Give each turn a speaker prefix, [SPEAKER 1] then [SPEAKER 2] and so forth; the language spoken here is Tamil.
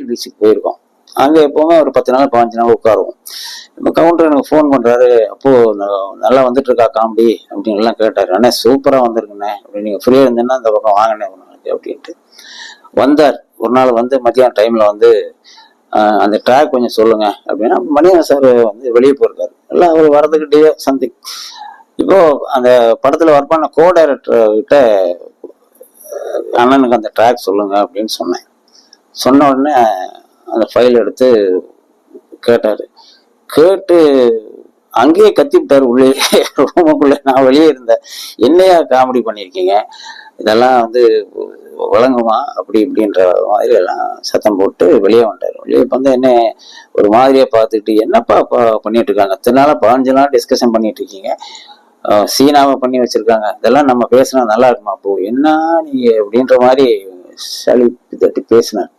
[SPEAKER 1] ஆர்டிடிசிக்கு போயிருக்கோம். அங்கே எப்போவுமே ஒரு 10 நாள் 15 நாள் உட்காருவோம். இப்போ கவுண்டர் எனக்கு ஃபோன் பண்ணுறாரு, அப்போது நல்லா வந்துட்டு இருக்கா காமெடி அப்படின்லாம் கேட்டார். அண்ணே சூப்பராக வந்திருக்குண்ணே அப்படி, நீங்கள் ஃப்ரீயாக இருந்தேன்னா இந்த பக்கம் வாங்கினே அப்படின்ட்டு வந்தார். ஒரு நாள் வந்து மத்தியான டைமில் வந்து அந்த ட்ராக் கொஞ்சம் சொல்லுங்க அப்படின்னா, மணியன் சார் வந்து வெளியே போயிருக்காரு. எல்லாம் அவர் வரதுக்கிட்டே சம்திங். இப்போ அந்த படத்தில் ஒர்க் பண்ண கோ டைரக்டர் கிட்ட அண்ணனுக்கு அந்த ட்ராக் சொல்லுங்க அப்படின்னு சொன்னேன். சொன்ன உடனே அந்த ஃபைல் எடுத்து கேட்டாரு. கேட்டு அங்கேயே கத்தி விட்டாரு உள்ளே ரூமுக்குள்ள. நான் வெளியே இருந்தேன். என்னையா காமெடி பண்ணியிருக்கீங்க, இதெல்லாம் வந்து வழங்குமா அப்படி இப்படின்ற மாதிரி எல்லாம் சத்தம் போட்டு வெளியே வந்துட்டாரு. வெளியே வந்து என்ன ஒரு மாதிரியா பார்த்துட்டு, என்னப்பா பண்ணிட்டு இருக்காங்க, இத்தனை நாளா 15 நாள் டிஸ்கஷன் பண்ணிட்டு இருக்கீங்க, சீனாவை பண்ணி வச்சிருக்காங்க, இதெல்லாம் நம்ம பேசினா நல்லா இருக்குமா, அப்போ என்ன நீங்க அப்படின்ற மாதிரி சளி தட்டி பேசினார்.